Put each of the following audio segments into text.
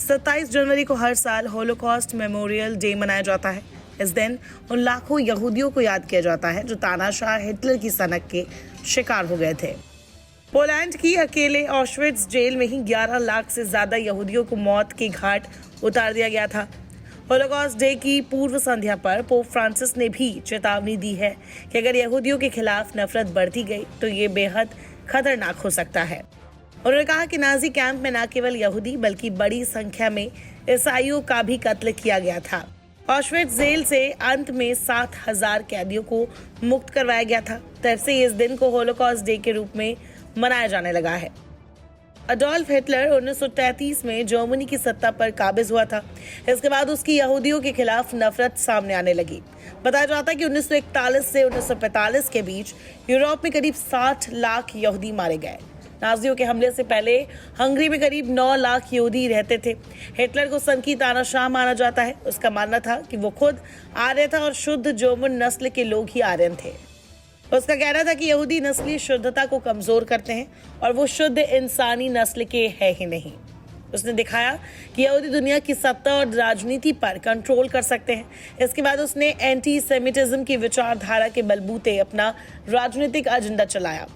27 जनवरी को हर साल Holocaust memorial day मनाया जाता है। इस दिन उन लाखों यहूदियों को याद किया जाता है जो तानाशाह हिटलर की सनक के शिकार हो गए थे। पोलैंड की अकेले ऑशविट्ज जेल में ही 11 लाख से ज्यादा यहूदियों को मौत के घाट उतार दिया गया था। होलोकॉस्ट डे की पूर्व संध्या पर पोप फ्रांसिस ने भी चेतावनी दी है कि अगर यहूदियों के खिलाफ नफरत बढ़ती गई तो ये बेहद खतरनाक हो सकता है। उन्होंने कहा कि नाजी कैंप में न केवल यहूदी बल्कि बड़ी संख्या में ईसाइयों का भी कत्ल किया गया था। ऑशविट्ज जेल से अंत में 7,000 कैदियों को मुक्त करवाया गया था। तब से इस दिन को होलोकॉस्ट डे के रूप में मनाया जाने लगा है। अडोल्फ हिटलर 1933 में जर्मनी की सत्ता पर काबिज हुआ था। इसके बाद उसकी यहूदियों के खिलाफ नफरत सामने आने लगी। बताया जाता है कि 1941 से 1945 के बीच यूरोप में करीब 60 लाख यहूदी मारे गए। नाजियों के हमले से पहले हंगरी में करीब 9 लाख यहूदी रहते थे। हिटलर को सनकी तानाशाह माना जाता है। उसका मानना था कि वो खुद आर्य था और शुद्ध जर्मन नस्ल के लोग ही आर्यन थे। उसका कहना था कि यहूदी नस्ली शुद्धता को कमजोर करते हैं और वो शुद्ध इंसानी नस्ल के है ही नहीं। उसने दिखाया कि यहूदी दुनिया की सत्ता और राजनीति पर कंट्रोल कर सकते हैं। इसके बाद उसने एंटी सेमिटिज्म की विचारधारा के बलबूते अपना राजनीतिक एजेंडा चलाया।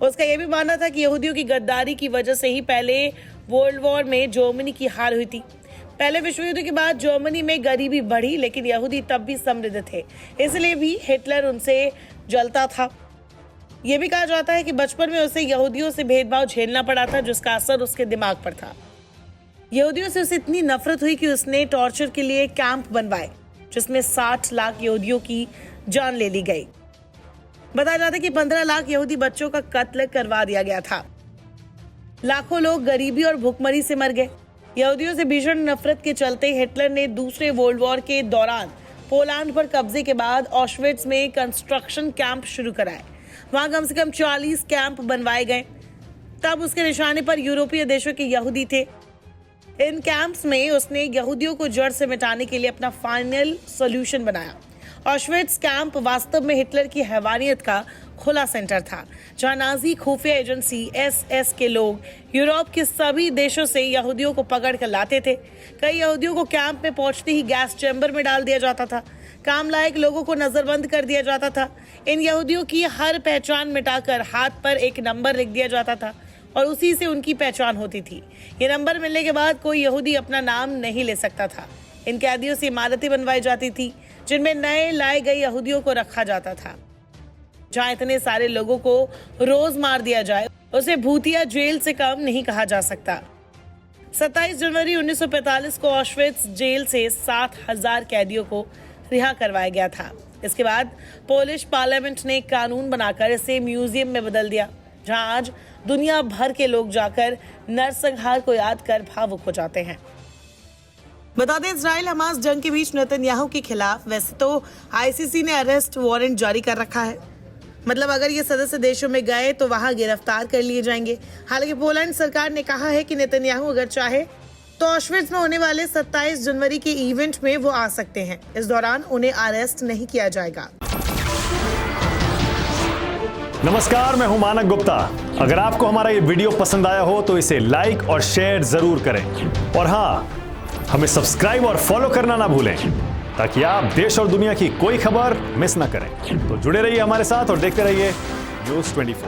उसका यह भी मानना था कि यहूदियों की गद्दारी की वजह से ही पहले वर्ल्ड वॉर में जर्मनी की हार हुई थी। पहले विश्व युद्ध के बाद जर्मनी में गरीबी बढ़ी, लेकिन यहूदी तब भी समृद्ध थे, इसलिए भी हिटलर उनसे जलता था। यह भी कहा जाता है कि बचपन में उसे यहूदियों से भेदभाव झेलना पड़ा था, जिसका असर उसके दिमाग पर था। यहूदियों से उसे इतनी नफरत हुई कि उसने टॉर्चर के लिए कैंप बनवाए, जिसमें 60 लाख यहूदियों की जान ले ली गई। बताया जाता है कि 15 लाख यहूदी बच्चों का कत्ल करवा दिया गया था। लाखों लोग गरीबी और भूखमरी से मर गए। यहूदियों से भीषण नफरत के चलते हिटलर ने दूसरे वर्ल्ड वॉर के दौरान पोलैंड पर कब्जे के बाद ऑशविट्ज में कंस्ट्रक्शन कैंप शुरू कराए। वहां कम से कम 40 कैंप बनवाए गए। तब उसके निशाने पर यूरोपीय देशों के यहूदी थे। इन कैंप्स में उसने यहूदियों को जड़ से मिटाने के लिए अपना फाइनल सॉल्यूशन बनाया। ऑशविट्ज कैंप वास्तव में हिटलर की हैवानियत का खुला सेंटर था, जहां नाजी खुफिया एजेंसी SS के लोग यूरोप के सभी देशों से यहूदियों को पकड़ कर लाते थे। कई यहूदियों को कैंप में पहुंचते ही गैस चैम्बर में डाल दिया जाता था। काम लायक लोगों को नजरबंद कर दिया जाता था। इन यहूदियों की हर पहचान मिटाकर हाथ पर एक नंबर लिख दिया जाता था और उसी से उनकी पहचान होती थी। ये नंबर मिलने के बाद कोई यहूदी अपना नाम नहीं ले सकता था। इन कैदियों से इमारतें बनवाई जाती थी, जिनमें नए लाए गए यहूदियों को रखा जाता था। जहां इतने सारे लोगों को रोज मार दिया जाए, उसे भूतिया जेल से कम नहीं कहा जा सकता। 27 जनवरी 1945 को ऑशविट्ज जेल से 7,000 कैदियों को रिहा करवाया गया था। इसके बाद पोलिश पार्लियामेंट ने कानून बनाकर इसे म्यूजियम में बदल दिया, जहां आज दुनिया भर के लोग जाकर नरसंहार को याद कर भावुक हो जाते हैं। बता दें, इजराइल हमास जंग के बीच नेतन्याहू के खिलाफ वैसे तो ICC ने अरेस्ट वारंट जारी कर रखा है। मतलब अगर ये सदस्य देशों में गए तो वहां गिरफ्तार कर लिए जाएंगे। हालांकि पोलैंड सरकार ने कहा है कि नेतन्याहू अगर चाहे तो ऑशविट्ज में होने वाले 27 जनवरी के इवेंट में वो आ सकते हैं। इस दौरान उन्हें अरेस्ट नहीं किया जाएगा। नमस्कार, मैं हूं मानक गुप्ता। अगर आपको हमारा ये वीडियो पसंद आया हो तो इसे लाइक और शेयर जरूर करें और हाँ, हमें सब्सक्राइब और फॉलो करना ना भूलें ताकि आप देश और दुनिया की कोई खबर मिस ना करें। तो जुड़े रहिए हमारे साथ और देखते रहिए News 24।